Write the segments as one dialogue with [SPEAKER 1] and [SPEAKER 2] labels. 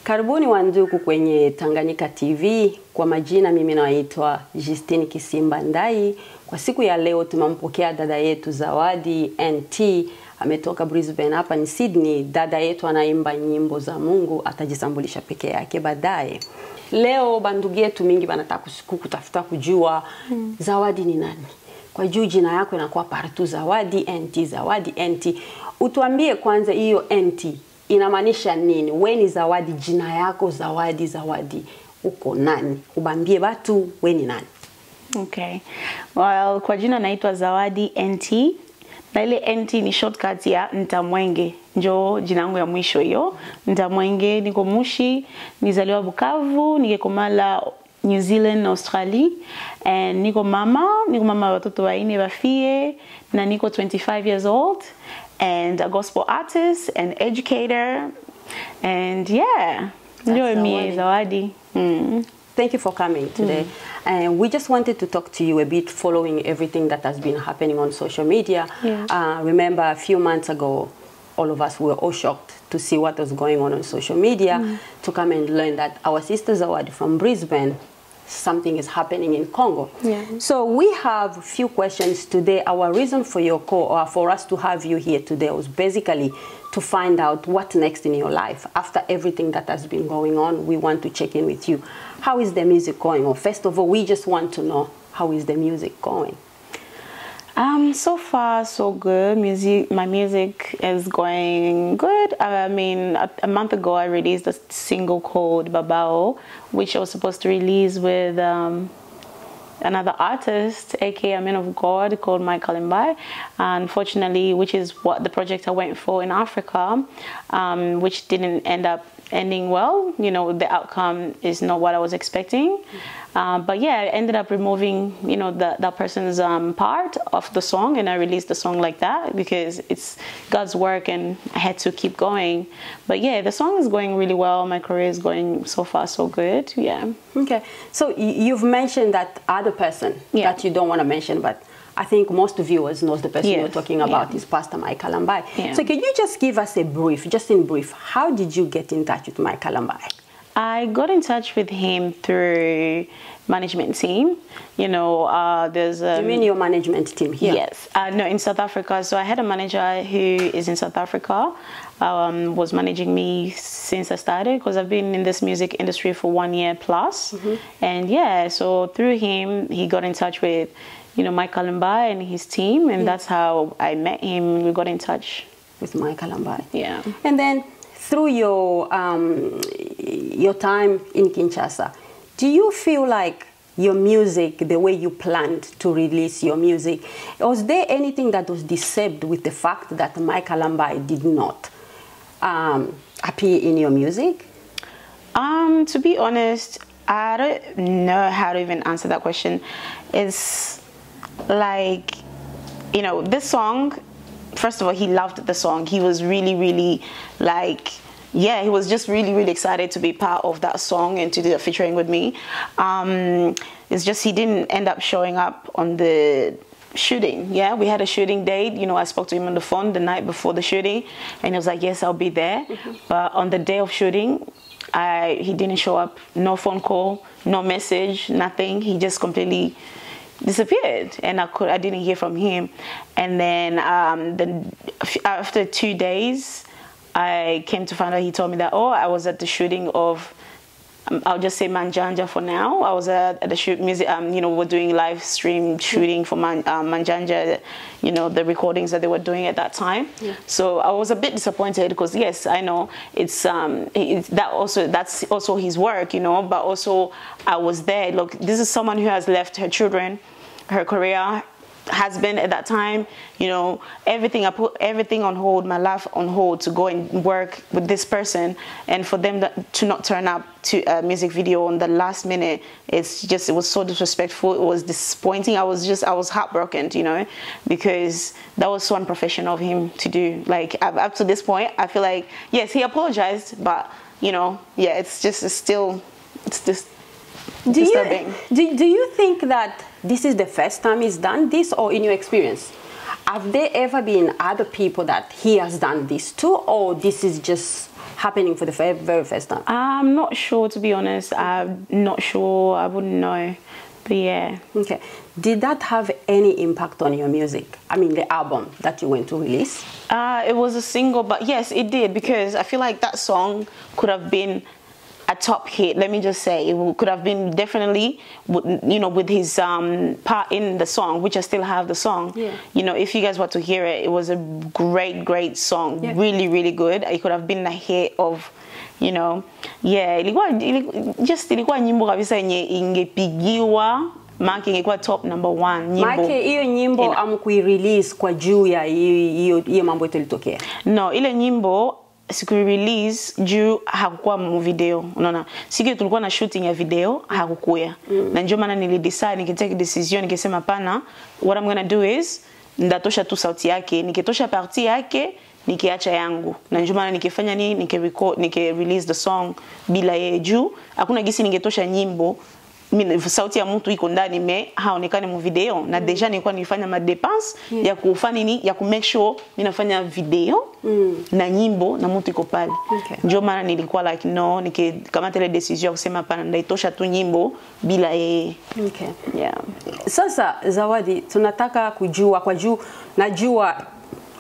[SPEAKER 1] Karibuni wandugu kwenye Tanganyika TV. Kwa majina mimi naitwa Justine Kisimba Ndai. Kwa siku ya leo tumempokea dada yetu Zawadi NT. Ametoka Brisbane, hapa ni Sydney. Dada yetu anaimba nyimbo za Mungu, atajisambulisha peke yake baadaye. Leo bandugu yetu mingi banataka kutafuta kujua Zawadi ni nani. Kwa juu jina yako inakuwa partout Zawadi NT, Zawadi NT. Utuambie kwanza hiyo NT inamaanisha nini? We ni Zawadi, jina yako Zawadi, Zawadi uko nani? Ubambie watu we ni nani?
[SPEAKER 2] Okay. Well, kwa jina naitwa Zawadi NT. Na ile NT ni shortcut ya Ntamwenge. Njo jina yangu ya mwisho hiyo. Ntamwenge, niko Mushi, nizaliwa Bukavu, nikekomala New Zealand na Australia. And niko mama watoto waine wafie, na niko 25 years old. And a gospel artist, an educator, and yeah, enjoy me, Zawadi.
[SPEAKER 1] Thank you for coming today. And we just wanted to talk to you a bit following everything that has been happening on social media.
[SPEAKER 2] Yeah.
[SPEAKER 1] Remember a few months ago, all of us were all shocked to see what was going on social media, to come and learn that our sister Zawadi from Brisbane, something is happening in Congo.
[SPEAKER 2] Yeah.
[SPEAKER 1] So we have a few questions today. Our reason for your call, or for us to have you here today, was basically to find out what next in your life. After everything that has been going on, we want to check in with you. How is the music going? Or first of all, we just want to know, how is the music going?
[SPEAKER 2] So far so good. My music is going good. I mean, a month ago I released a single called Babao, which I was supposed to release with another artist, aka a man of God, called Kalambay. Unfortunately, which is what the project I went for in Africa, which didn't end up ending well. You know, the outcome is not what I was expecting. But yeah, I ended up removing, you know, that person's part of the song, and I released the song like that because it's God's work and I had to keep going. But yeah, the song is going really well. My career is going so far so good. Yeah.
[SPEAKER 1] Okay. So you've mentioned that other person that you don't want to mention, but I think most viewers knows the person you're talking about is Pastor Kalambay.
[SPEAKER 2] Yeah.
[SPEAKER 1] So can you just give us a brief, just in brief, how did you get in touch with Kalambay?
[SPEAKER 2] I got in touch with him through management team. You know, there's
[SPEAKER 1] you mean your management team here?
[SPEAKER 2] Yes. No, in South Africa. So I had a manager who is in South Africa, was managing me since I started, because I've been in this music industry for 1 year plus. And yeah, so through him, he got in touch with, you know, Kalambay and his team, and that's how I met him. We got in touch
[SPEAKER 1] with Kalambay.
[SPEAKER 2] Yeah.
[SPEAKER 1] And then through your time in Kinshasa, do you feel like your music, the way you planned to release your music, was there anything that was deceived with the fact that Kalambay did not appear in your music?
[SPEAKER 2] To be honest, I don't know how to even answer that question. It's like, you know, this song, first of all, he loved the song. He was really, really like, yeah, he was just really, really excited to be part of that song and to do the featuring with me. It's just he didn't end up showing up on the shooting. Yeah, we had a shooting date. You know, I spoke to him on the phone the night before the shooting, and he was like, yes, I'll be there. But on the day of shooting, he didn't show up. No phone call, no message, nothing. He just completely disappeared, and I didn't hear from him. And then after 2 days, I came to find out, he told me that, oh, I was at the shooting of, I'll just say Manjanja for now. I was at the shoot music, you know, we're doing live stream shooting for Manjanja, you know, the recordings that they were doing at that time. So I was a bit disappointed, because yes, I know it's that's also his work, you know, but also I was there. Look, this is someone who has left her children, her career, husband at that time, you know, everything. I put everything on hold, my life on hold, to go and work with this person, and for them to not turn up to a music video on the last minute, it was so disrespectful. It was disappointing. I was heartbroken, you know, because that was so unprofessional of him to do. Like, up to this point, I feel like, yes, he apologized, but, you know, yeah, it's just disturbing.
[SPEAKER 1] Do you think that this is the first time he's done this, or in your experience, have there ever been other people that he has done this to, or this is just happening for the very first time?
[SPEAKER 2] I'm not sure, to be honest. I'm not sure. I wouldn't know. But yeah.
[SPEAKER 1] Okay. Did that have any impact on your music? I mean, the album that you went to release?
[SPEAKER 2] It was a single, but yes, it did, because I feel like that song could have been a top hit. Let me just say, it could have been definitely, you know, with his part in the song, which I still have the song.
[SPEAKER 1] Yeah.
[SPEAKER 2] You know, if you guys want to hear it, it was a great song. Yeah. Really good. It could have been a hit of, you know, yeah. Ilikuwa nyimbo kabisa yenye ingepigiwa marking ingekuwa top number 1 nyimbo.
[SPEAKER 1] Make hiyo nyimbo amkuirelease kwa juu ya hiyo mambo ilitokea.
[SPEAKER 2] No, ile nyimbo siku-release juu hakukuwa mu video. Unaona, siku tulikuwa na shooting ya video hakukuya. Na ndio maana nilidecide, nikitake decision, nikisema pana, what I'm gonna do is ndatosha tu sauti yake, nikitosha parti yake, nikiacha yangu. Na ndio maana nikifanya nini, nike-release the song bila yeye juu. Hakuna gisi ningetosha nyimbo sauti ya mtu iko ndani me haonekane mu video, na deja nilikuwa nilifanya ma dépense ya kufanya nini, ya ku make sure ninafanya video na nyimbo na mtu iko pale. Ndio maana nilikuwa like no, nikikamata ile decision ya kusema pana ndaitosha tu nyimbo bila yeye.
[SPEAKER 1] Okay.
[SPEAKER 2] Yeah.
[SPEAKER 1] Sasa Zawadi, tunataka kujua kwa juu, najua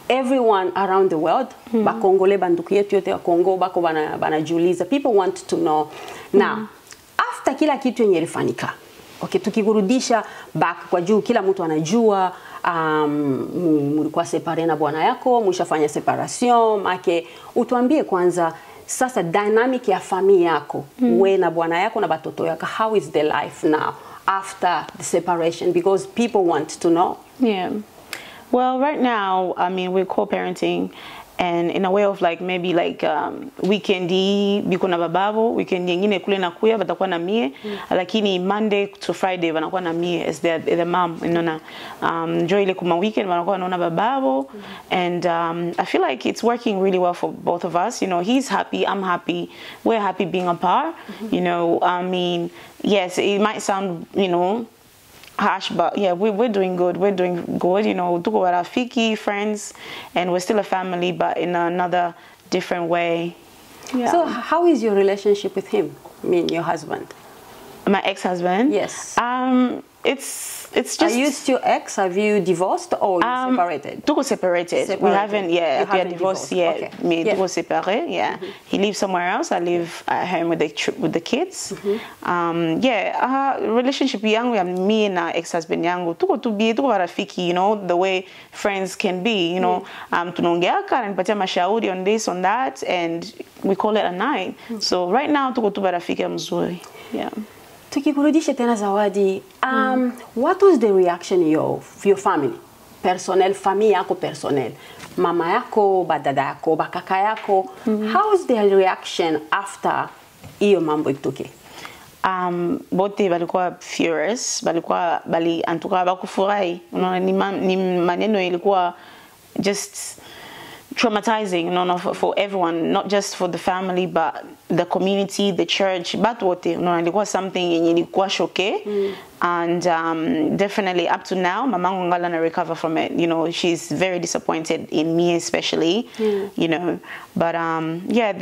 [SPEAKER 1] everyone around the world, bakongole banduku yetu yote ya Kongo bako banajiuliza, people want to know now. After kila kitu yenye ilifanyika, okay, tukikurudisha back kwa juu, kila mtu anajua mlikuwa separe na bwana yako, mshafanya separation, make utuambie kwanza sasa dynamic ya familia yako, wewe na bwana yako na batoto yako, how is the life now after the separation, because people want to know.
[SPEAKER 2] Yeah. Well, right now, I mean, we're co-parenting, and in a way of like maybe like weekendi biko na bababo, weekend nyingine kule na kuya batakuwa na mie, lakini Monday to Friday wanakuwa na mie as the mom, unaona. Enjoy ile kuma weekend wanakuwa wanaona bababo, and I feel like it's working really well for both of us. You know, he's happy, I'm happy, we're happy being apart. You know, I mean, yes, it might sound, you know, harsh, but yeah, we're doing good. We're doing good. You know, tuko warafiki, friends, and we're still a family, but in another different way. Yeah.
[SPEAKER 1] So, how is your relationship with him? I mean, your husband.
[SPEAKER 2] My ex-husband.
[SPEAKER 1] Yes.
[SPEAKER 2] It's just.
[SPEAKER 1] Are you still ex? Have you divorced or you separated?
[SPEAKER 2] Tuko separated. We haven't. Yeah, we are divorced yet.
[SPEAKER 1] Okay.
[SPEAKER 2] Me, tuko separate. Yeah. He lives somewhere else. I live at home with the kids. Yeah. Relationship yangu ya me na ex-husband yangu tuko warafiki. You know, the way friends can be. You know, tunaongeaka na nipatia mashauri on this, on that, and we call it a night. So right now tuko warafiki mzuri. Yeah.
[SPEAKER 1] Tukikurudisha tena Zawadi, what was the reaction of your family? Personnel, family yako personnel. Mama yako, badada yako, bakaka yako. How was their reaction after hiyo mambo itoke?
[SPEAKER 2] Bote balikuwa furious, antuka bakufurahi. Unaona, ni maneno ilikuwa just traumatizing, you know, for everyone, not just for the family, but the community, the church. But what, you know, it was something ilikuwa shoke, and definitely up to now, mamangu ngala na recover from it. You know, she's very disappointed in me, especially. You know, but yeah,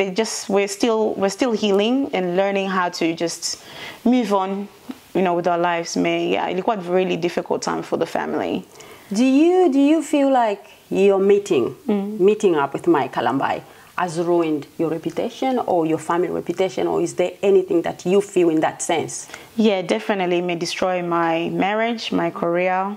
[SPEAKER 2] we're still healing and learning how to just move on, you know, with our lives. Yeah, it was a really difficult time for the family.
[SPEAKER 1] Do you feel like your meeting up with my Kalambay has ruined your reputation or your family reputation, or is there anything that you feel in that sense?
[SPEAKER 2] Yeah, definitely may destroy my marriage, my career,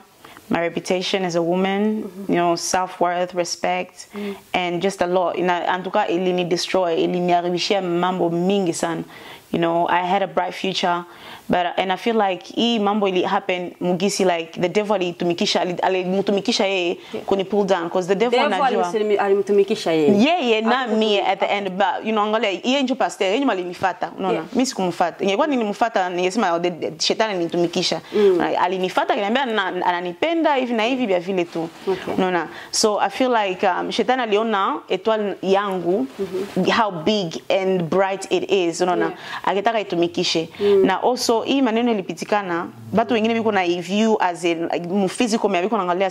[SPEAKER 2] my reputation as a woman, you know, self-worth, respect, and just a lot. Antuka ilini destroy, ilini haribishia mambo mingi sana. You know, I had a bright future, and I feel like mambo ili happen mugisi, like the devil alitumikisha yeye kuni pull down, because the devil anajua
[SPEAKER 1] alitumikisha yeye.
[SPEAKER 2] Yeah, not me at the end, but you know, angalia yeye ndio pastor, yeye malinifata, unaona. Mimi sikumfuata. Ingekuwa nilimfuata ningesema shetani alinitumikisha. Alinifata akaniambia ananipenda hivi na hivi vya vile tu. Unaona. So I feel like shetani aliona etwal yangu how big and bright it is, unaona. akitaka itumikishe. Na also hii maneno ilipitikana watu wengine biko na view as in like physical, mimi biko naangalia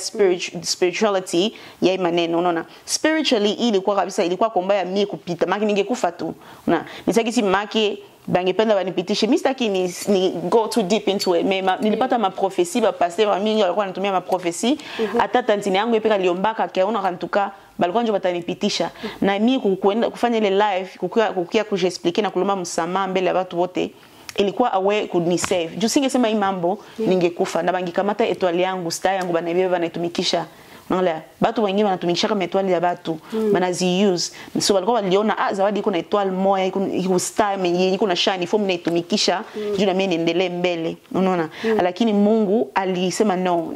[SPEAKER 2] spirituality ya hii maneno, unaona. Spiritually ilikuwa kabisa, ilikuwa kombaya mimi kupita maki ningekufa tu, unaona. Nisaki maki bangependa banipitishe, mimi sitaki ni go too deep into it. Nilipata ma prophecy ba pasteur wa mingi walikuwa wanatumia ma prophecy, hata tantini yangu ipeka liombaka kaona kantuka balikuwa njo batanipitisha. Na mimi kuenda kufanya ile live kukia kuexpliquer na kulomba msamaha mbele ya watu wote, ilikuwa awe kuni save. Juu singesema hii mambo ningekufa, na bangikamata etoile yangu, star yangu banaibiwa banaitumikisha. Naona watu wengine wanatumikisha kama etoile ya watu, banazi use. So walikuwa waliona Zawadi iko na etoile moja, iko star yenye iko na shine, form inaitumikisha juu na mimi niendelee mbele, unaona. Lakini Mungu alisema no,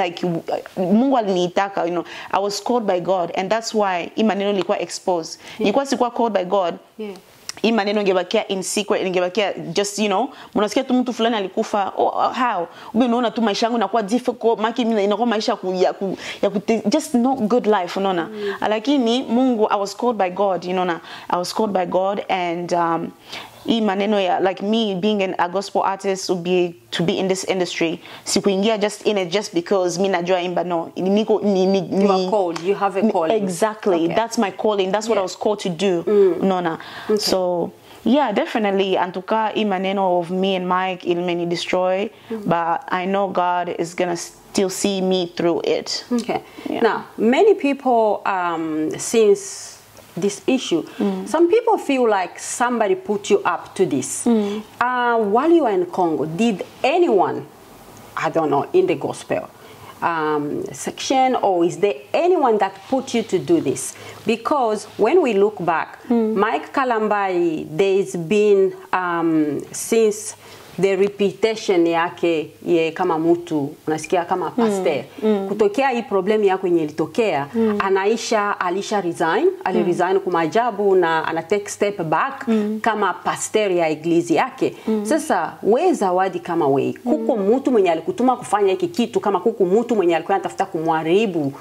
[SPEAKER 2] like Mungu aliniitaka, you know. I was called by God, and that's why hii maneno ilikuwa exposed. Ilikuwa sikuwa called by God. Hii maneno ingebakia in secret, ingebakia just, you know, mnasikia tu mtu fulani alikufa, how unaona tu maisha yangu inakuwa difficult, maki mimi inakuwa maisha just not good life, unaona. Lakini Mungu, I was called by God, you know, I was called by God, and hii maneno ya like me being a gospel artist to be in this industry, sikuingia just in it just because mimi najua imba, no.
[SPEAKER 1] You are called, you have a calling.
[SPEAKER 2] Exactly. Okay. That's my calling, that's what I was called to do, unaona. So yeah, definitely antuka hii maneno of me and Mike ilmeni destroy, but I know God is gonna still see me through it.
[SPEAKER 1] Okay. Now many people since this issue, some people feel like somebody put you up to this. While you were in Congo, did anyone, I don't know, in the gospel section, or is there anyone that put you to do this? Because when we look back, Mike Kalambay, there's been since the reputation yake ye kama mtu unasikia kama pastor, kutokea hii problem yako yenye ilitokea, alisha resign, resign kwa majabu na ana take step back kama pastor ya iglesia yake. Sasa we Zawadi, kama we kuko mtu mwenye alikutuma kufanya hiki kitu, kama kuko mtu mwenye alikuwa anatafuta kumharibu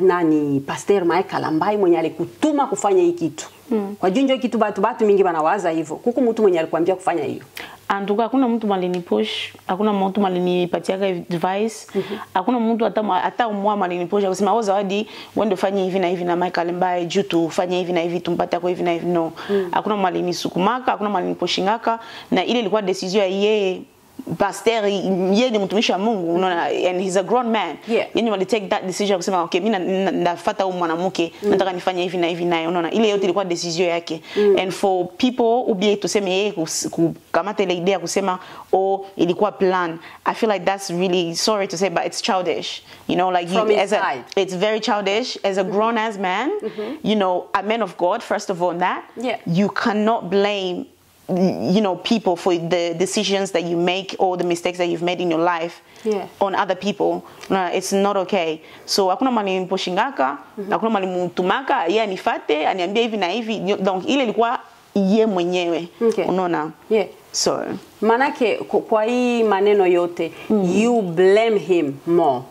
[SPEAKER 1] nani pastor Mike Kalambay mwenye alikutuma kufanya hiki kitu, kwa junjo kitu batu mingi banawaza hivyo, kuko mtu mwenye alikwambia kufanya hiyo?
[SPEAKER 2] Anduka hakuna mtu malini push, hakuna mtu malini patiaga advice, hakuna mtu hata umwa malini push kusema Zawadi wende ufanye hivi na hivi na Mike Kalambay juu tu ufanye hivi na hivi tumpata kwa hivi na hivi, no. Hakuna malini sukumaka, hakuna malini pushingaka, na ile ilikuwa decision ya yeye pastor, yeye ni mtumishi wa Mungu, unaona, and he's a grown man. Yani wali take that decision kusema okay, mimi nafuata huyu mwanamke, nataka nifanye hivi na hivi naye, unaona. Ile yote ilikuwa decision yake. And for people ubie tuseme yeye kukamata ile idea kusema ilikuwa plan, I feel like that's really, sorry to say, but it's childish, you know, like it's very childish as a grown ass man, you know, a man of God first of all. That you cannot blame, you know, people for the decisions that you make or the mistakes that you've made in your life on other people. No, it's not okay. So hakuna mali mposhingaka, hakuna mali mtumaka, yeye anifate, aniambia hivi na hivi. Donc ile ilikuwa yeye mwenyewe. Unaona? So
[SPEAKER 1] manake kwa hii maneno yote, you blame him more.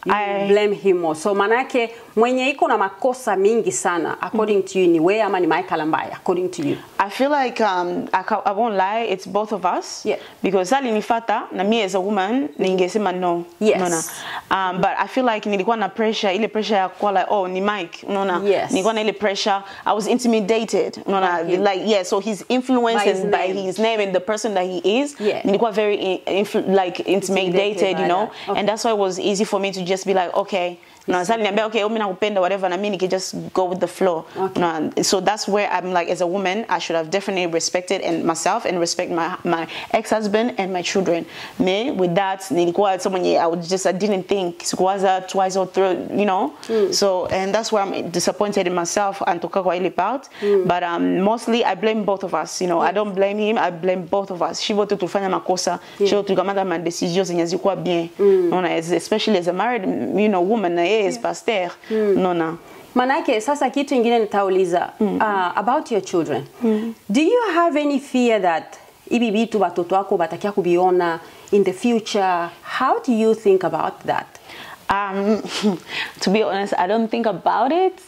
[SPEAKER 1] You blame him more. So manake mwenye iko na makosa mingi sana according to you ni wewe ama ni Mike Kalambay according to you?
[SPEAKER 2] I feel like I won't lie, it's both of us. Because sali nifata na me as a woman ningesema no. But I feel like nilikuwa na pressure, ile pressure ya kwa like ni Mike, unaona. Nilikuwa na ile pressure, I was intimidated, unaona, like so he's influenced by his name and the person that he is. Nilikuwa very intimidated, you know. And that's why it was easy for me to just be like, okay, no, sali niambia okay, mimi nakupenda whatever, na mimi can just go with the flow. No, so that's where I'm like, as a woman, I should have definitely respected myself and respect my ex-husband and my children. Me with that, nilikuwa someone I didn't think sikuwaza twice or three, you know. So and that's where I'm disappointed in myself and toka kwa ile part. But mostly I blame both of us, you know. I don't blame him, I blame both of us. Shivo tulifanya makosa, shivo tulikamata ma decisions zenye zilikuwa bien. Unaona, especially as a married, you know, woman is pastor. Unaona.
[SPEAKER 1] Manake sasa kitu ingine nitauliza about your children. Do you have any fear that ibi bitu batoto wako batakia kubiona in the future? How do you think about that?
[SPEAKER 2] To be honest, I don't think about it.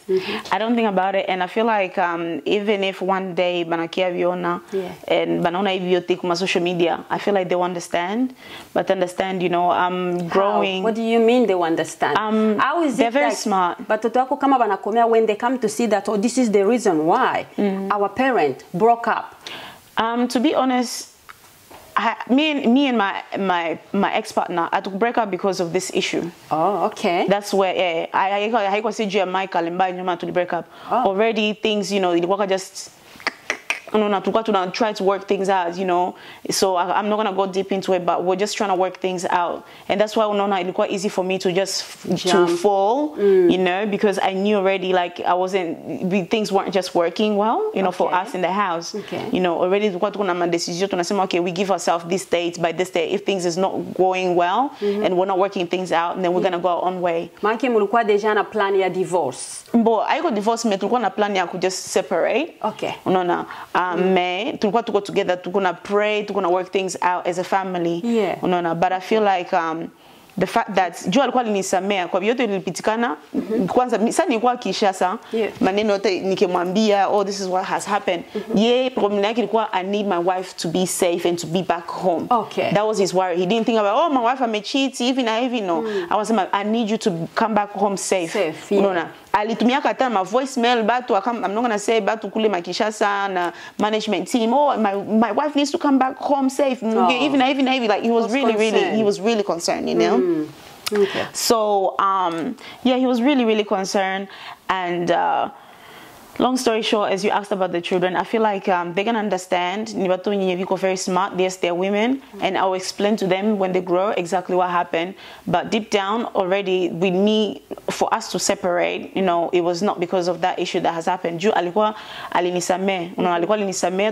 [SPEAKER 2] I don't think about it, and I feel like even if one day banakia viona and banona ivyote kuma social media, I feel like they will understand. But understand, you know, I'm growing.
[SPEAKER 1] How? What do you mean they will understand? How is
[SPEAKER 2] they're
[SPEAKER 1] it
[SPEAKER 2] very
[SPEAKER 1] like,
[SPEAKER 2] smart.
[SPEAKER 1] But kama banakomea when they come to see that, oh, this is the reason why our parent broke up.
[SPEAKER 2] To be honest, me and my ex-partner had to break up because of this issue.
[SPEAKER 1] Oh, okay.
[SPEAKER 2] That's where I consider my Kalambay nyuma to break up. Already things, you know, ilikuwa just to try to work things out, you know. So I'm not gonna go deep into it, but we're just trying to work things out, and that's why it's quite easy for me to just to fall, you know, because I knew already like things weren't just working well, you know, for us in the house. You know, already okay, we give ourselves this date by this day. If things is not going well and we're not working things out, and then we're gonna go our own way.
[SPEAKER 1] Manke mulikuwa deja na plan ya divorce.
[SPEAKER 2] But I got divorce, me tulikuwa na plan ya could just separate.
[SPEAKER 1] Okay.
[SPEAKER 2] Unaona. Tulikuwa tuko together, tukuna pray, tukuna work things out as a family. Unaona. But I feel like the fact that Joe alikuwa alinisamea kwa vyote vilipitikana, kwanza sasa nilikuwa Kishasa, maneno yote nikimwambia, oh, this is what has happened. Problem yake ilikuwa I need my wife to be safe and to be back home. That was his worry. He didn't think about, oh, my wife may cheat, even no. I was like, I need you to come back home safe. Unaona. Alitumia kata ma voicemail batu I'm not gonna say batu kule makishasa na management team, oh, my wife needs to come back home safe. Even like he was really concerned, you know. So yeah, he was really concerned, and long story short, as you asked about the children, I feel like they're gonna understand. Very smart. Yes, they're women, and I'll explain to them when they grow exactly what happened. But deep down, already, we need for us to separate. You know, it was not because of that issue that has happened. Ju alikuwa alinisame, alikuwa alinisame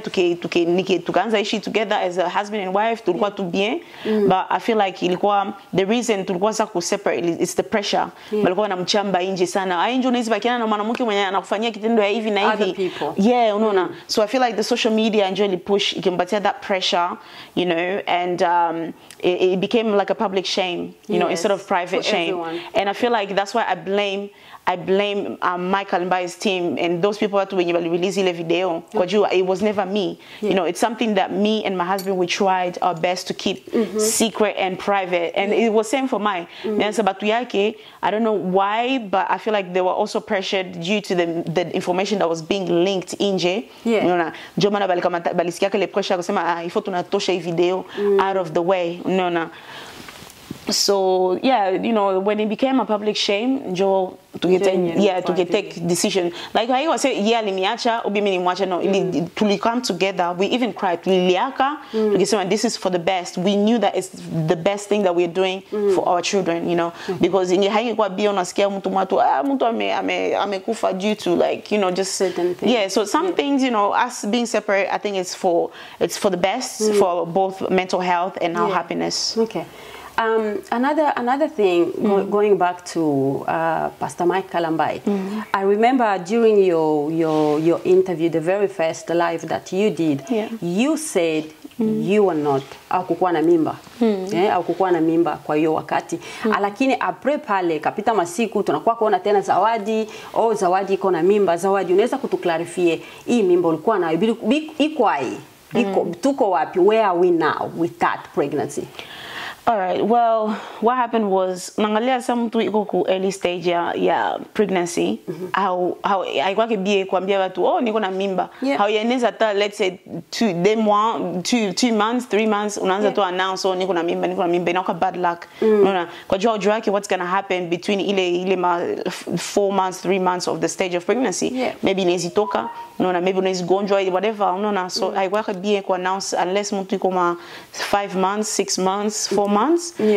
[SPEAKER 2] tukaanza ishi together as a husband and wife. Tulikuwa tu bien, but I feel like ilikuwa the reason tulikuwa sa ku separate is the pressure. Balikuwa namchamba nje sana. Ainjo unaweza bakiana na mwanamke mwenye anakufanyia kitendo ya hivi na hivi. Unaona. So I feel like the social media and really push ikimpatia that pressure, you know, and it became like a public shame, you know, instead of private shame. Everyone. And I feel like that's why I blame my Kalambay's team and those people that when you release the video, it was never me. You know, it's something that me and my husband, we tried our best to keep secret and private, and it was same for mine. I don't know why, but I feel like they were also pressured due to the information that was being linked inje. Out of the way. So yeah, you know, when it became a public shame, Joe to take decision. Like I was saying, liniacha, obi mimi nimwacha. No, to come together. We even cried. This is for the best. We knew that it's the best thing that we're doing for our children, you know, because in haikuwa bio nasikia mtu amekufa due to, like, you know, just
[SPEAKER 1] certain things.
[SPEAKER 2] So some things, you know, us being separate, I think it's for the best for both mental health and our happiness.
[SPEAKER 1] Okay. Another thing, going back to Pastor Mike Kalambay, I remember during your interview, the very first live that you did, you said you were not hakukuwa na mimba. Hakukuwa na mimba kwa hiyo wakati. Lakini apre pale kapita masiku tunakuwa kuona tena Zawadi, Zawadi iko na mimba. Zawadi, unaweza kutuclarify hii mimba ulikuwa nayo tuko wapi? Where are we now with that pregnancy?
[SPEAKER 2] All right. Well, what happened was, nangalia mtu iko ku early stage ya pregnancy. How haikuwa kibie kuambia watu, niko na mimba. How yeneza ta, let's say 2 months, 3 months unaanza to announce niko na mimba. Inakuwa bad luck. Unaona, kwa jua yake what's going to happen between ile 4 months, 3 months of the stage of pregnancy. Maybe inaweza toka, unaona, maybe unaweza gonjwa, whatever, unaona. So haikuwa kibie ku announce unless mtu iko ma 5 months, 6 months, 4 months.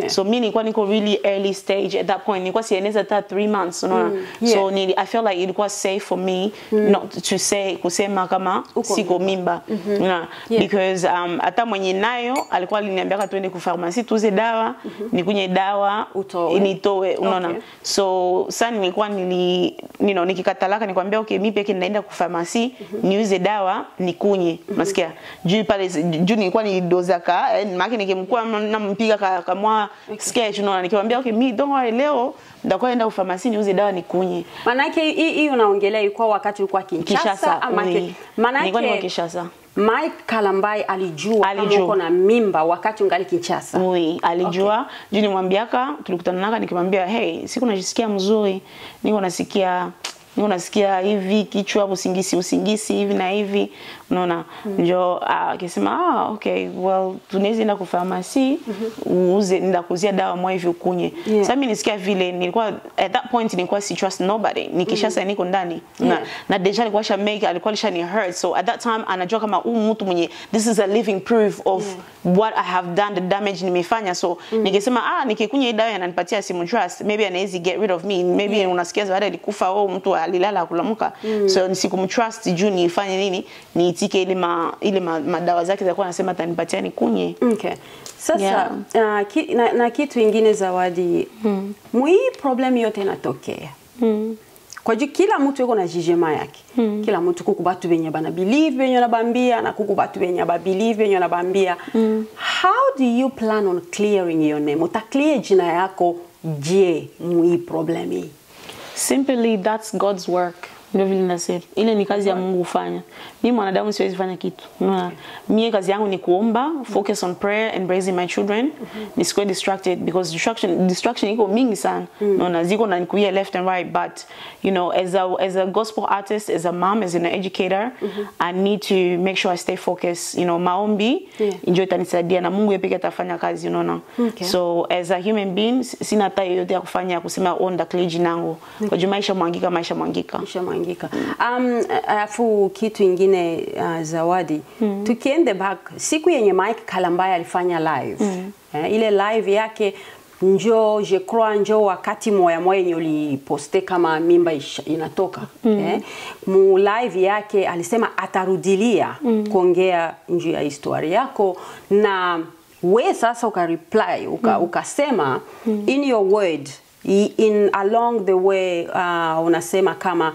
[SPEAKER 2] So me nilikuwa niko really early stage at that point. Nilikuwa sieneza ta 3 months, unaona. So I felt like it was safe for me not to say kusema kama siko mimba. Because hata mwenye nayo alikuwa aliniambia twende ku pharmacy tuze dawa, nikunye dawa initoe, unaona. So sana nilikuwa nikikatalaka nikwambia okay, mimi peke naenda ku pharmacy niuze dawa nikunye. Nasikia juu pale juu nilikuwa nilidozaka, maki nikimkuwa nampiga kama sketch unaona nikiwaambia okay me don't worry leo ndakwenda ufamasi niuze dawa nikunye.
[SPEAKER 1] Maana yake hii unaongelea ilikuwa wakati ulikuwa Kinshasa ama
[SPEAKER 2] maana yake nilikuwa Kinshasa.
[SPEAKER 1] Mike Kalambay alijua kama uko na mimba wakati ungali Kinshasa.
[SPEAKER 2] Alijua. Juu nimwambiaka tulikutana naka nikimwambia hey siku najisikia mzuri niko nasikia hivi kichwa usingisi hivi na hivi unaona ndio akisema okay well tunaweza enda kwa pharmacy uuze ndakuzia dawa mwa hivi ukunye. Sasa mimi nisikia vile nilikuwa at that point nilikuwa si trust nobody nikishasa niko ndani na deja alikuwa alikuwa ni hurt, so at that time anajua kama mtu mwenye this is a living proof of what I have done, the damage nimefanya, so nikisema nikikunya dawa ananipatia simu trust maybe anaweza get rid of me, maybe unasikia Zawadi alikufa au mtu alilala kulamuka, so nisikumtrust juu nifanye nini niitike ile madawa zake za kwa anasema atanipatia nikunye.
[SPEAKER 1] Okay. Sasa na kitu kingine Zawadi, hii problem yote inatokea. Kwa juu kila mtu yuko na jijema yake. Kila mtu kuku batu benye bana believe benye nabambia na kuku batu benye ba believe benye nabambia. How do you plan on clearing your name? Utaklear jina yako je hii problem hii?
[SPEAKER 2] Simply that's God's work. Ndio vile nasema. Ile ni kazi ya Mungu kufanya. Mimi mwanadamu siwezi fanya kitu. Mimi kazi yangu ni kuomba, focus on prayer and raising my children. Nisikuwe distracted because distraction iko mingi sana. Unaona ziko na nikuia left and right, but you know as a gospel artist, as a mom, as an educator, I need to make sure I stay focused. You know maombi ndio itanisaidia na Mungu yeye atafanya kazi unaona. So as a human being sina hata yote ya kufanya kusema onda clear nangu. Kwa juu maisha mwangika.
[SPEAKER 1] Afu kitu ingine Zawadi, tukiende back siku yenye Mike Kalambay alifanya live. Ile live yake je crois wakati moya yenye uliposte kama mimba inatoka. Mu live yake alisema atarudilia kuongea njoo ya historia yako na we sasa ukareply ukasema in your word in along the way unasema kama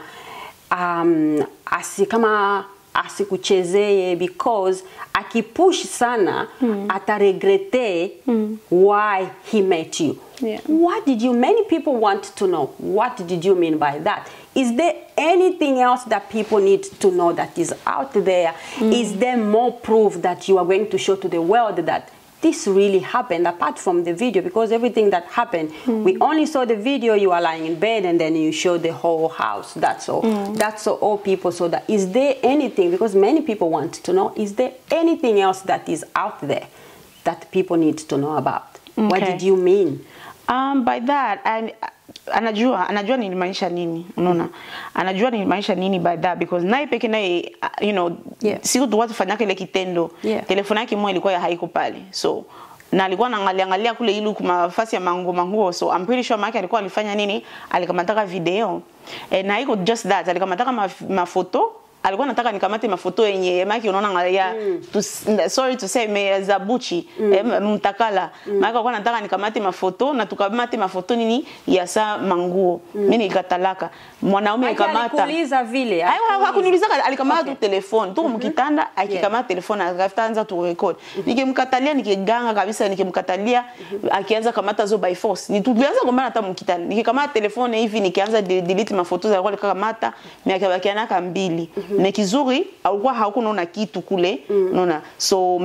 [SPEAKER 1] asikuchezeye because akipush sana ataregrete why he met you. What did you, many people want to know, what did you mean by that? Is there anything else that people need to know that is out there? Is there more proof that you are going to show to the world that this really happened apart from the video? Because everything that happened, we only saw the video, you are lying in bed and then you show the whole house. That's all. That's all people saw. That is there anything, because many people want to know, is there anything else that is out there that people need to know about? What did you mean?
[SPEAKER 2] By that, anajua nilimaanisha nini, unaona? Anajua nilimaanisha nini by that, because naye peke naye you know siku tu watu fanyaka ile kitendo, telefoni yake moja ilikuwa haiko pale, so na alikuwa anaangalia kule ile kumafasi ya manguo, so I'm pretty sure maki alikuwa alifanya nini, alikamataka video na haiko just that, alikamataka mafoto. Alikuwa nataka nikamate mafoto yenye maki unaona angalia sorry to say za buchi mtakala maki alikuwa nataka nikamate mafoto na tukamate mafoto nini ya saa manguo. Mimi nikatalaka mwanaume akamata
[SPEAKER 1] alikuuliza vile
[SPEAKER 2] hakuniuliza, alikamata tu telefone tu mkitanda akikamata telefone akaanza tu record. Nikimkatalia nikiganga kabisa, nikimkatalia akianza kamata zo by force. Nitulianza kumbana hata mkitanda nikikamata telefone hivi nikianza delete mafoto za alikuwa kamata miaka mbili. Na kizuri alikuwa hakunaona kitu kule unaona, so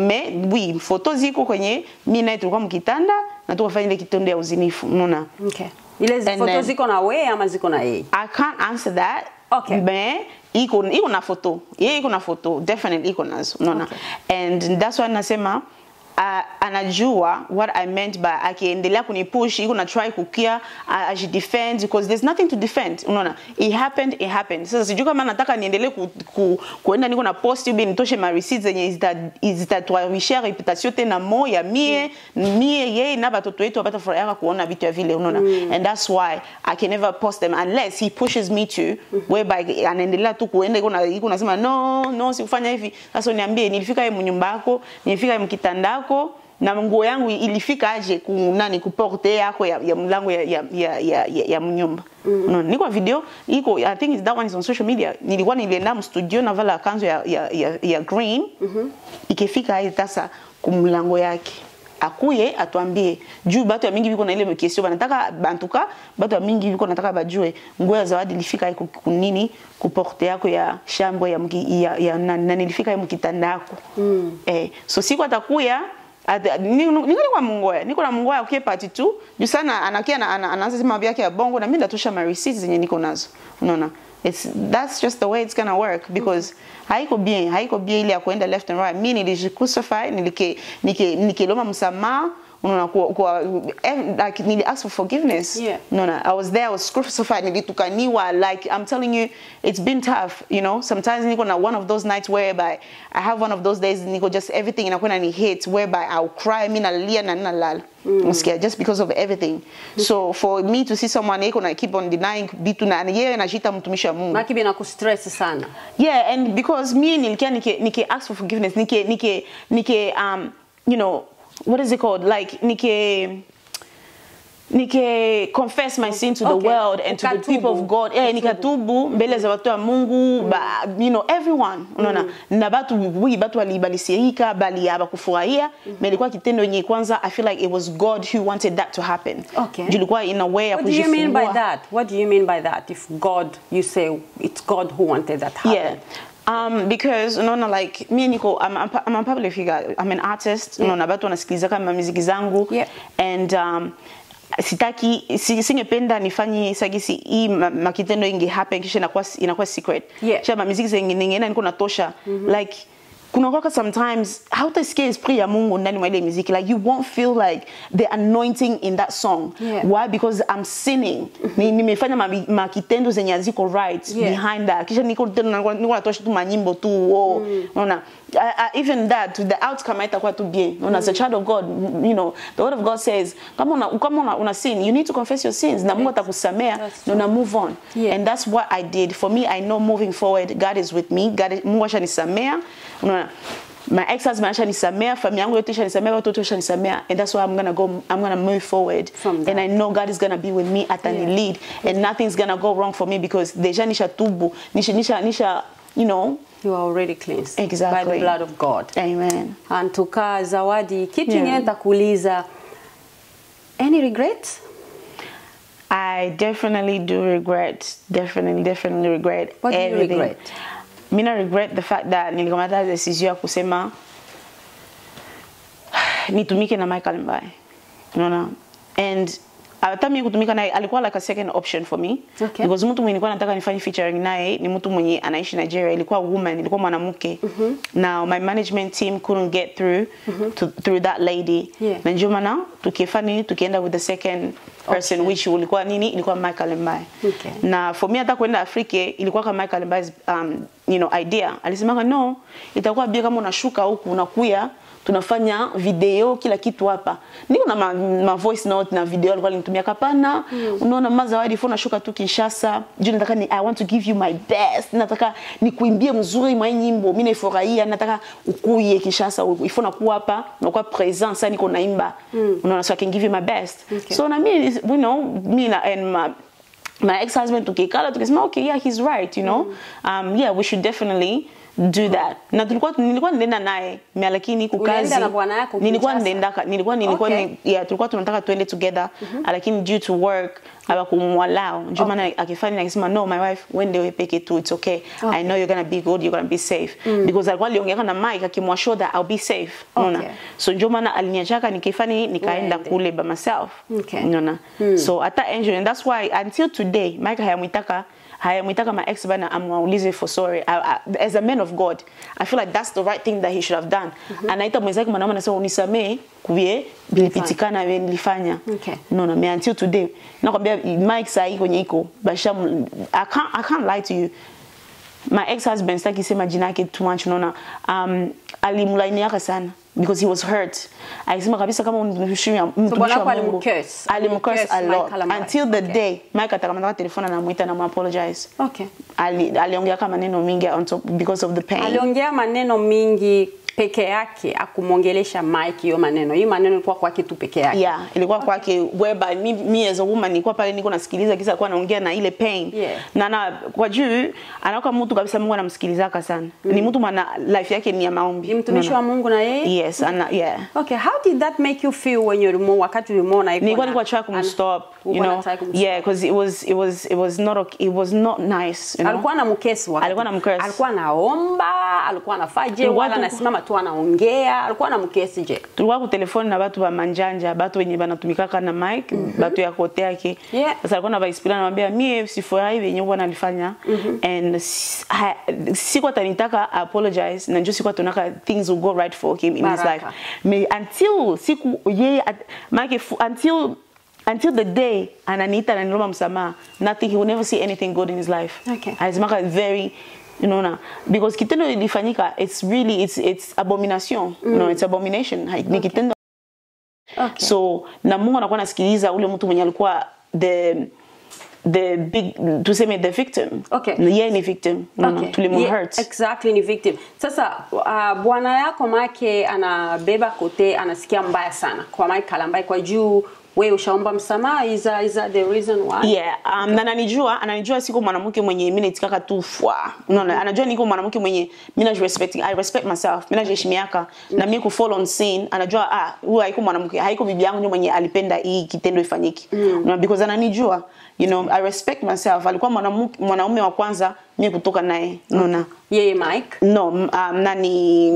[SPEAKER 2] oui foto ziko kwenye mimi na tulikuwa mkitanda na tukafanya ile kitendo ya uzinifu unaona.
[SPEAKER 1] Ile foto ziko na wewe ama ziko na yeye?
[SPEAKER 2] I can't answer that. But iko na foto, yeye iko na foto, definitely iko nazo unaona. And that's why nasema anajua what I meant by akiendelea kunipush, iko na try kukia defend, because there's nothing to defend unaona. It happened. Sasa sijui kama nataka niendelee kuenda niko na post hivi nitoshe ma receipts zenye zitatuarishia reputation tena moya mie yeye na batoto wetu wapata furaha kuona vitu ya vile unaona. And that's why I can never post them unless he pushes me to whereby anaendelea tu kuenda iko nasema no sikufanya hivi. Sasa niambie nilifika yeye mnyumba yako, nilifika yeye mkitandako na nguo yangu ilifika aje kuporte yako ya mlango ya mnyumba. No, niko video iko, I think that one is on social media. Nilikuwa nilienda studio na vala kanzo ya green. Ikifika hii sasa kumlango yake. akuye atuambie juu batu ya mingi biko na ile question banataka bantuka batu ya mingi biko nataka bajue nguo ya Zawadi ilifika iko kunini kuporte yako ya shambo ya nani ilifika mkitanda yako. So siku atakuya niko na mungoya ukie party tu juu sana anakia anaanza sema vyake ya bongo na mimi ndatosha ma receipts zenye niko nazo. Unaona? That's just the way it's gonna work because haiko bien ile ya kuenda left and right. Mimi nilijicrucify nikeloma msamaha like nili ask for forgiveness. I was there, I was crucified, nilitukaniwa. Like I'm telling you, it's been tough, you know. Sometimes niko na one of those nights whereby I have one of those days niko just everything inakuwa ni hit whereby I'll cry, mimi nalia na nalala. Just because of everything. So for me to see someone eko na keep on denying bitu na yeye anashita mtumishi wa Mungu.
[SPEAKER 1] Makibi na kustress sana.
[SPEAKER 2] Yeah, and because me nilikia nike ask for forgiveness, nike you know, what is it called? Like nike confess my sin to the world and to the people of God. Nikatubu mbele za watu wa Mungu, you know, everyone. Unaona, na batu walibalisiika bali abakufurahia, melikuwa kitendo yenye kwanza I feel like it was God who wanted that to happen. Julikuwa in a way ya kujifungua.
[SPEAKER 1] What do you mean by that? What do you mean by that? If God, you say it's God who wanted that to happen.
[SPEAKER 2] Because like me Nico, I'm a public figure. I'm an artist. Batu wanasikiliza kama muziki zangu and singependa nifanye sagisi hii makitendo inge happen kisha inakuwa secret. Chama muziki zingine niko natosha like kuna kwa sometimes hautasikia esprit ya Mungu ndani mwa ile muziki, like you won't feel like the anointing in that song. Why? Because I'm sinning. Nimefanya makitendo zenye ziko right behind that. Kisha niko natosha tu manyimbo tu. Unaona, even that the outcome itakuwa tu bien. Unaona, as a child of God, you know, the word of God says kama una sin, you need to confess your sins na Mungu atakusamea na move on. And that's what I did. For me, I know moving forward God is with me. Mungu ashanisamea. My ex-husband ashanisamea, family yangu yote ishanisamea, watu wote ishanisamea, and that's why I'm gonna move forward. And I know God is gonna be with me at any lead, and nothing's gonna go wrong for me because deja nisha tubu, nisha, you know.
[SPEAKER 1] You are already cleansed
[SPEAKER 2] by
[SPEAKER 1] the blood of God.
[SPEAKER 2] Amen.
[SPEAKER 1] And tuka Zawadi, kitu nyenta kuuliza, any regrets?
[SPEAKER 2] I definitely do regret. Definitely regret.
[SPEAKER 1] What do you regret?
[SPEAKER 2] Mina regret the fact that nilikamata decision ya kusema nitumike na Kalambay. Unaona? And hata mimi kutumika naye alikuwa like a second option for me. Because mtu mwenye nilikuwa nataka nifanye featuring naye ni mtu mwenye anaishi Nigeria, ilikuwa woman, ilikuwa mwanamke. Now my management team couldn't get through that lady. Na ndio maana tukienda with the second person which ilikuwa Kalambay. Na for me hata kwenda Afrika ilikuwa kama Kalambay's you know idea. Alisema no, itakuwa bia kama unashuka huku unakuya tunafanya video kila kitu hapa. Niko na ma voice note na video alikuwa alinitumia kapana. Unaona Zawadi phone nashuka tu Kinshasa. Juu nataka I want to give you my best. Nataka nikuimbie mzuri mwa nyimbo. Mimi naifurahia, nataka ukuye Kinshasa. Ifona kuwa hapa, unakuwa present sasa niko naimba. Unaona, so I can give you my best. So na mimi, you know, me and my ex-husband tukikala tukisema okay, yeah, he's right, you know. Yeah, we should definitely do that. Na nilikuwa nenda naye lakini kukazi tulikuwa tunataka tuende together lakini due to work abakumwalao ndio maana akifanya akisema no, my wife when they peke tu, it's okay. I know you're going to be good, you're going to be safe. Because alikuwa aliongea na Mike akimwashow that I'll be safe. Unaona, so ndio maana aliniachaka nikifanya nikaenda kule by myself. Unaona, so ata enjoy, and that's why until today Mike hayamwitaka my ex bana amwaulize for sorry. As a man of God, I feel like that's the right thing that he should have done. Anaita mwenzake mwanaume anasema unisamee kuwie bilipitikana wewe nilifanya. No, until today nakwambia Mike sai kwenye iko basha I can't lie to you. My ex-husband sitaki sema jina yake too much, unaona, alimlainiaka sana because he was hurt. Alisema kabisa kama mtumishi wa Mungu alimcurse a lot until the day Mike atakamata telefona na muita na apologize. Aliongea kama maneno mingi on top because of the pain.
[SPEAKER 1] Aliongea maneno mingi peke yake akumongelesha Mike hiyo maneno. Hiyo maneno ilikuwa kwake tu peke yake.
[SPEAKER 2] Yeah, ilikuwa kwake whereby me as a woman nilikuwa pale niko nasikiliza kisa alikuwa anaongea na ile pain.
[SPEAKER 1] Yeah.
[SPEAKER 2] Na kwa juu anakuwa mtu kabisa Mungu anamsikilizaka sana. Ni mtu mwana life yake ni ya maombi.
[SPEAKER 1] Ni mtumishi wa Mungu na yeye?
[SPEAKER 2] Yes, yeah.
[SPEAKER 1] Okay, how did that make you feel when you remove wakati ulimwona iko?
[SPEAKER 2] Nilikuwa try kumstop, you know. Yeah, because it was not nice, you know.
[SPEAKER 1] Alikuwa na mkesi wakati.
[SPEAKER 2] Alikuwa na mkesi.
[SPEAKER 1] Alikuwa anaomba, alikuwa anafaje, wala anasimama tu anaongea, alikuwa na mkesi je.
[SPEAKER 2] Tulikuwa ku telefoni na watu wa manjanja, watu wenye banatumikaka na mic, watu ya kote yake. Sasa alikuwa na vice anamwambia mimi sifurahi venye bwana alifanya and sikuwa tanitaka apologize na njoo sikuwa tunaka things will go right for him in his life. Until siku yeye until the day ananiita na niloma msamaha, nothing, he will never see anything good in his life.
[SPEAKER 1] Okay.
[SPEAKER 2] Alizimaka very, you know, na because kitendo ilifanyika, it's really it's abomination, you know, it's abomination. Ni kitendo.
[SPEAKER 1] Okay.
[SPEAKER 2] So na Mungu anakuwa nasikiliza ule mtu mwenye alikuwa the big, tuseme the victim.
[SPEAKER 1] Okay.
[SPEAKER 2] Yeye ni victim. Okay. Tulimuhurt.
[SPEAKER 1] Exactly, ni victim. Sasa bwana yako Mike anabeba kote, anasikia mbaya sana kwa Mike Kalambay kwa juu wewe ushaomba msamaha. Is that the reason why?
[SPEAKER 2] Yeah, na ananijua siko mwanamke mwenye mimi nitikaka tu fwa. Unaona, anajua niko mwanamke mwenye mimi I respect myself. Mimi najiheshimiaka na mimi ku fall on scene, anajua huyu haiko mwanamke, haiko bibi yangu mwenye alipenda hii kitendo ifanyike. Unaona, because ananijua, you know, I respect myself. Alikuwa mwanaume wa kwanza mimi kutoka naye. Unaona.
[SPEAKER 1] Yeye Mike?
[SPEAKER 2] No, nani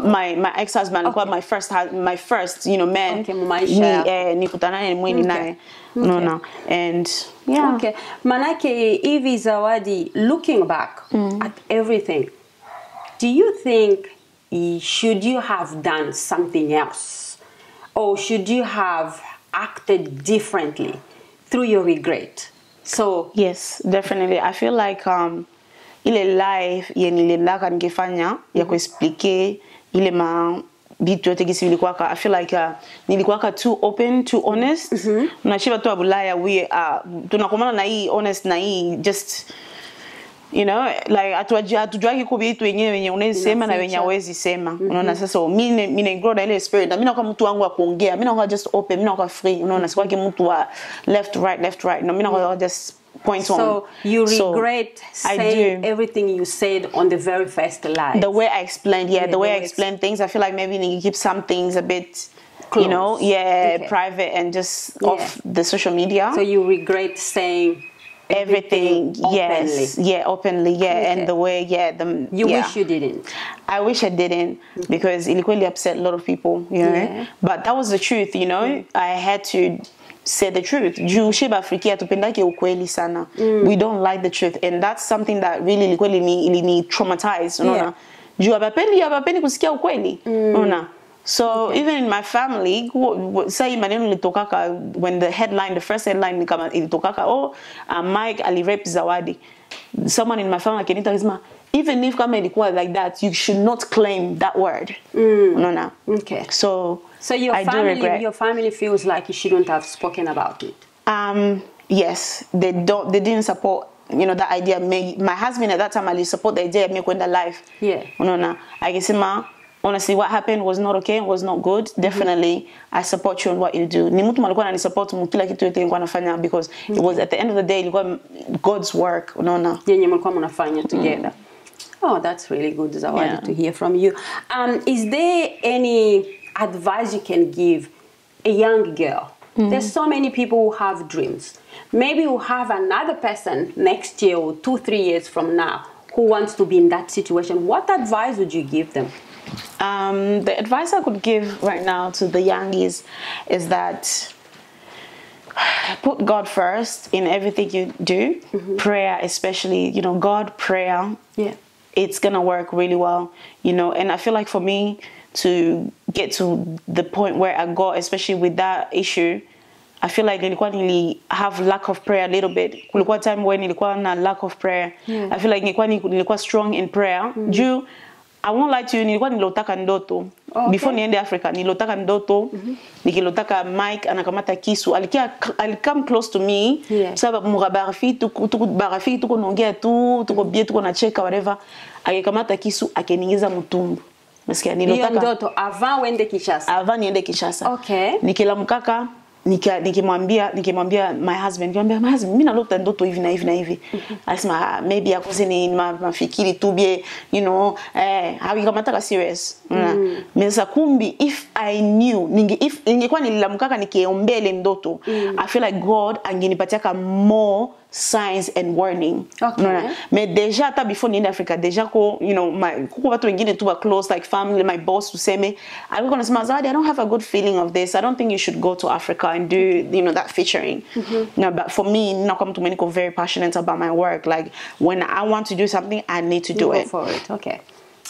[SPEAKER 2] my ex-husband alikuwa my first, you know, man.
[SPEAKER 1] Okay, maisha.
[SPEAKER 2] Nikutana naye mweni naye. No. And yeah.
[SPEAKER 1] Okay. Manake hivi Zawadi, looking back at everything, do you think should you have done something else, or should you have acted differently through your regret? So
[SPEAKER 2] yes, definitely. I feel like ile life yenilendaka ningefanya ya kuexplique ile bitu yote gisi nilikuwa I feel like nilikuwa too open, too honest. Unashiba tu abulaya we tunakomana na hii honest na hii just, you know, like atujua kwa vitu wenyewe unasema na wenye hawezi sema. Unaona, sasa mimi grow na ile spirit na mimi nakuwa mtu wangu wa kuongea, mimi nakuwa just open, mimi nakuwa free. Unaona, sikuwa mtu wa left right, no, mimi nakuwa just point on.
[SPEAKER 1] So you regret saying everything you said on the very first live?
[SPEAKER 2] The way I explained, the way I explained things, I feel like maybe you keep some things a bit close, you know, private and just off the social media.
[SPEAKER 1] So you regret saying everything openly.
[SPEAKER 2] Openly, and the way,
[SPEAKER 1] you wish you didn't.
[SPEAKER 2] I wish I didn't, because it really upset a lot of people, you know. But that was the truth, you know. I had to say the truth. Ukweli sana. We don't like the truth, and that's something that really ni traumatized, unaona. Juu abapendi kusikia ukweli, unaona. So even in my family, say maneno litokaka when the first headline kama ilitokaka, Mike alirape Zawadi. Someone in my family kenita kisema, even if kama ilikuwa like that, you should not claim that word. No.
[SPEAKER 1] Okay.
[SPEAKER 2] So
[SPEAKER 1] your family feels like you shouldn't have spoken about it.
[SPEAKER 2] Yes, they didn't support, you know, that idea. My husband at that time ali support the idea of me going live.
[SPEAKER 1] Yeah.
[SPEAKER 2] No. I guess honestly, what happened was not okay, was not good. Definitely, I support you on what you do. Ni mtu malikuwa anani support mukila kitu yote nilikuwa nafanya, because it was at the end of the day ilikuwa God's work, unaona.
[SPEAKER 1] Yenye mlikuwa mnafanya together. Oh, that's really good, Zawadi, to hear from you. Is there any advice you can give a young girl? There's so many people who have dreams. Maybe who have another person next year or 2-3 years from now who wants to be in that situation. What advice would you give them?
[SPEAKER 2] The advice I could give right now to the youngies is that put God first in everything you do. Prayer especially, you know, God, prayer.
[SPEAKER 1] Yeah.
[SPEAKER 2] It's going to work really well, you know. And I feel like for me to get to the point where I got, especially with that issue, I feel like nilikuwa have lack of prayer a little bit. Kulikuwa time when nilikuwa na lack of prayer. I feel like nilikuwa strong in prayer. I won't lie to you, nilikuwa nilotaka ndoto. Before niende Africa, nilotaka ndoto. Nikilotaka Mike anakamata kisu. Alikam close to me. Sababu mugabarafi tuko naongea tu, tuko bie tuko nacheka whatever. Akikamata kisu akeniingiza mtumbu. Msikia
[SPEAKER 1] Hiyo
[SPEAKER 2] nilotaka
[SPEAKER 1] ndoto avant uende Kinshasa.
[SPEAKER 2] avant niende Kinshasa.
[SPEAKER 1] Okay.
[SPEAKER 2] Nikilamkaka nikimwambia my husband, mimi nalota ndoto hivi na hivi na hivi. Asema maybe akose ni mafikiri tu bie, you know, hawikamata serious. Mesa kumbi if I knew, if ingekuwa nililamkaka nikiombea ile ndoto, I feel like God angenipatia more signs and warning.
[SPEAKER 1] Okay.
[SPEAKER 2] Mais déjà hata before niende Africa, déjà ko, you know, kuko watu wengine tu close like family, my boss tuseme, alikuwa anasema Zawadi, I don't have a good feeling of this. I don't think you should go to Africa and do, you know, that featuring. No, but for me, ninakuwa mtu mwenye very passionate about my work. Like when I want to do something, I need to do it.
[SPEAKER 1] Go for it. Okay.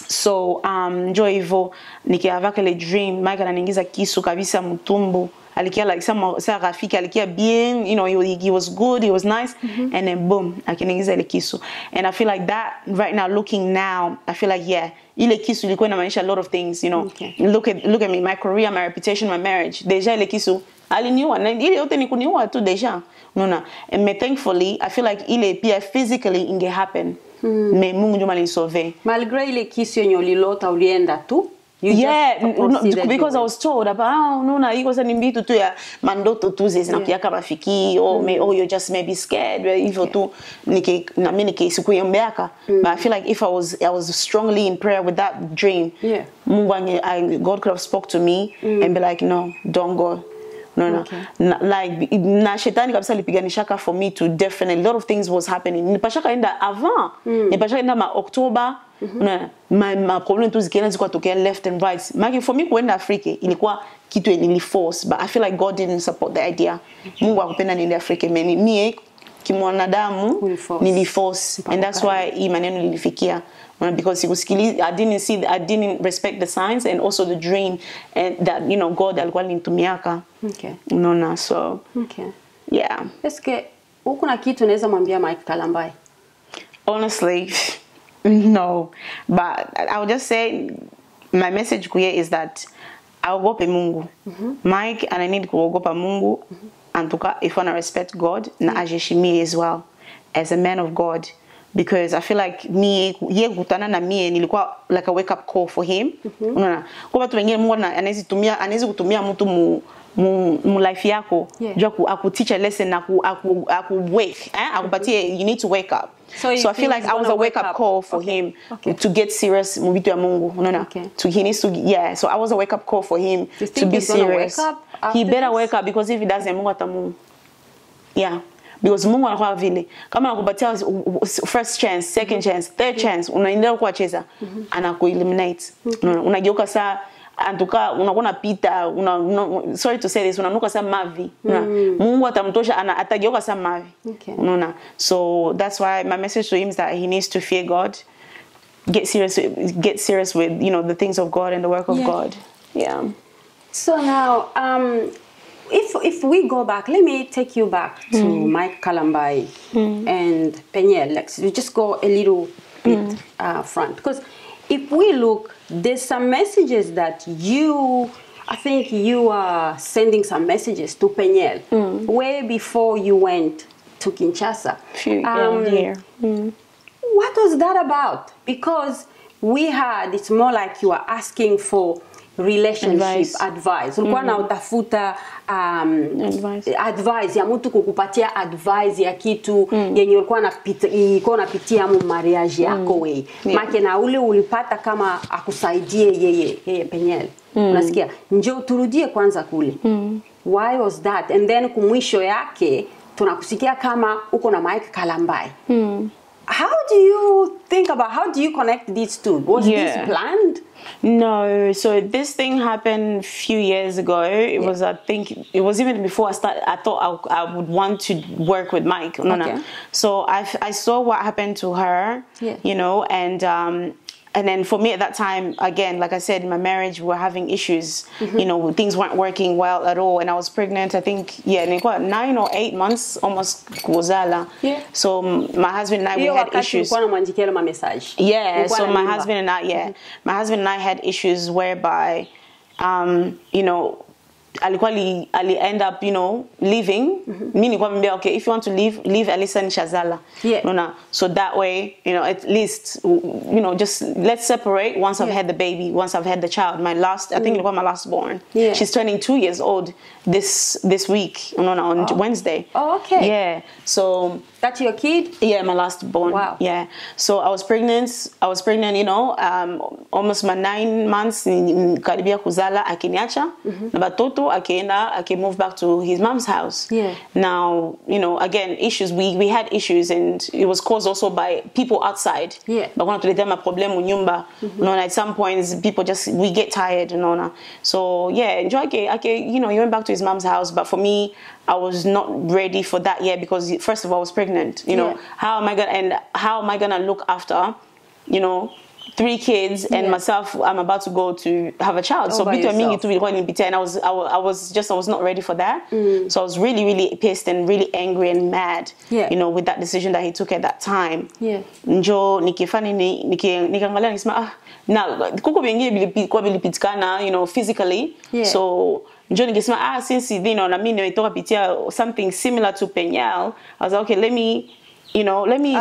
[SPEAKER 2] So njo hivyo nikiava kile dream, Mike ananiingiza kisu kabisa mtumbo. Alikia like sa rafiki alikia bien, you know, he was good, he was nice, and then boom, akiniingiza ile kisu. And I feel like that right now, looking now, I feel like yeah, ile kisu ilikuwa inamaanisha a lot of things, you know.
[SPEAKER 1] Okay.
[SPEAKER 2] Look at me, my career, my reputation, my marriage. Deja ile kisu aliniua na ile yote ni kuniua tu deja. Unaona? And thankfully, I feel like ile pia physically inge happen. Me Mungu ndio alinisauve.
[SPEAKER 1] Malgré ile kisu yenye ulilota ulienda tu.
[SPEAKER 2] Because I was told about no, iko sa nimbitu tu ya mandoto tu zinakuja mafiki or you're just maybe scared hivyo tu na mimi sikuyombeaka. But I feel like if I was strongly in prayer with that dream, Mungu God could have spoke to me and be like, no, don't go. No.
[SPEAKER 1] Okay.
[SPEAKER 2] Like na shetani kabisa lipiganishaka for me to definitely, a lot of things was happening. Nipashaka enda avant. Nipashaka enda October. My problem tu zikienda zikuwa tokea left and right. Maki for me kuenda Afrika ilikuwa kitu niliforce, but I feel like God didn't support the idea. Mungu akupenda niende Afrika, mimi kimwanadamu niliforce, and that's why hii maneno nilifikia. Because I didn't respect the signs and also the dream, and that, you know, God alikuwa alinitumiaka.
[SPEAKER 1] Okay.
[SPEAKER 2] Unaona, so
[SPEAKER 1] okay.
[SPEAKER 2] Yeah.
[SPEAKER 1] Eske uko na kitu unaweza mwambia Mike Kalambay?
[SPEAKER 2] Honestly, no. But I would just say my message kuye is that aogope Mungu. Mike, and I need kuogopa Mungu. Antuka, if I want to respect God, na ajeshimie as well as a man of God. Because I feel like ye kutana na mie nilikuwa like a wake up call for him. Unaona, kwa watu wengine Mungu anaweza kutumia mtu mu life yako jua akuteach a lesson na wake, akupatie, you need to wake up. So I feel like I was a wake up call for him to get serious mu vitu ya Mungu. Unaona, he needs to, so I was a wake up call for him to be serious. He better wake up, because if he doesn't, Mungu atamu. Yeah. Because Mungu anakuwa vile kama anakupatia first chance, second chance, third chance, unaendelea kuacheza, anakueliminate. Unageuka saa antuka unakuwa unapita, sorry to say this, unanuka saa mavi. Mungu atamtosha, atageuka saa mavi. Unaona, so that's why my message to him is that he needs to fear God, get serious with, you know, the things of God and the work of God. Yeah.
[SPEAKER 1] So now if we go back, let me take you back to Mike Kalambay and Peniel. Like, we just go a little bit front, because if we look, there's some messages that I think you are sending some messages to Peniel way before you went to Kinshasa. What was that about? Because we had, it's more like you are asking for relationship advice. Ulikuwa na utafuta advice ya mtu kukupatia advice ya kitu yenye ulikuwa unapitia mu marriage yako we. Make na ule ulipata kama akusaidie yeye Peniel. Unasikia? Njoo turudie kwanza kule. Why was that? And then kumwisho yake tunakusikia kama uko na Mike Kalambay. How do you think about, how do you connect these two? Was this planned?
[SPEAKER 2] No, so this thing happened a few years ago. It was, I think, it was even before I started. I thought I would want to work with Mike. So I saw what happened to her, you know, and then for me at that time, again, like I said, in my marriage, we were having issues. You know, things weren't working well at all. And I was pregnant, I think, 9 or 8 months, almost kuzala. So my husband and I, we had issues. Yeah, so my husband and I, my husband and I had issues whereby, you know, alikuwa ali end up, you know, leaving. Mimi nilikuwa mbea, okay, if you want to leave Alisa ni Shazala. Yeah. So that way, you know, at least, you know, just let's separate once I've had the baby, once I've had the child. My last, I think ilikuwa my last born. Yeah. She's turning 2 years old this week, on Wednesday.
[SPEAKER 1] Oh, okay.
[SPEAKER 2] Yeah. So
[SPEAKER 1] that's your kid?
[SPEAKER 2] Yeah, my last born.
[SPEAKER 1] Wow.
[SPEAKER 2] Yeah. So I was pregnant, you know, almost my 9 months karibia kuzala akiniacha. Na batoto ake move back to his mom's house.
[SPEAKER 1] Yeah.
[SPEAKER 2] Now, you know, again, issues, we had issues, and it was caused also by people outside.
[SPEAKER 1] Yeah.
[SPEAKER 2] But when tuletea problem unyumba, you know, at some points people we get tired, you know. So yeah, enjoy you know, he went back to his mom's house, but for me, I was not ready for that yet, because first of all, I was pregnant. You know, how am I gonna look after, you know, 3 kids and myself? I'm about to go to have a child. So and I was not ready for that. So I was really, really pissed and really angry and mad. You know, with that decision that he took at that time. Njo nikiangalia nikisema now kuko vingine bilipitikana, you know, physically. So njo nikisema since you know na mimi nimetoka pitia something similar to Penyal, I was like, okay, let me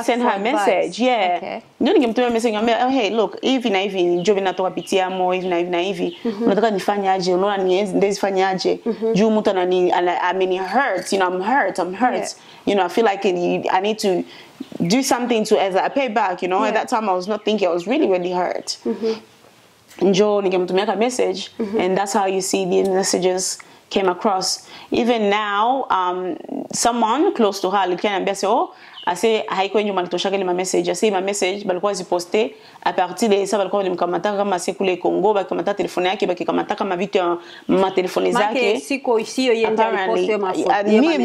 [SPEAKER 2] send her a message. Yeah. Ndio ningemtumia message ngambia, oh, hey, look, hivi na hivi njo vinatoka pitia mo hivi na hivi. Unataka nifanye aje? Unaona ndezifanye aje? Juu mtu I mean, hurt, you know, I'm hurt. You know, I feel like I need to do something to as a payback, you know. At that time I was not thinking, I was really, really hurt. Njo ningemtumia a message, and that's how you see the messages came across. Even now, someone close to her aliniambia oh, ase haiko nyuma nitoshaka ile message, ase ma message balikuwa ziposte a partir de ça balikuwa walimkamata kama sekule Kongo, bakamata telefone yake, bakikamata kama vitu ma telefone zake.
[SPEAKER 1] Siko sio yeye aliposte mafoto.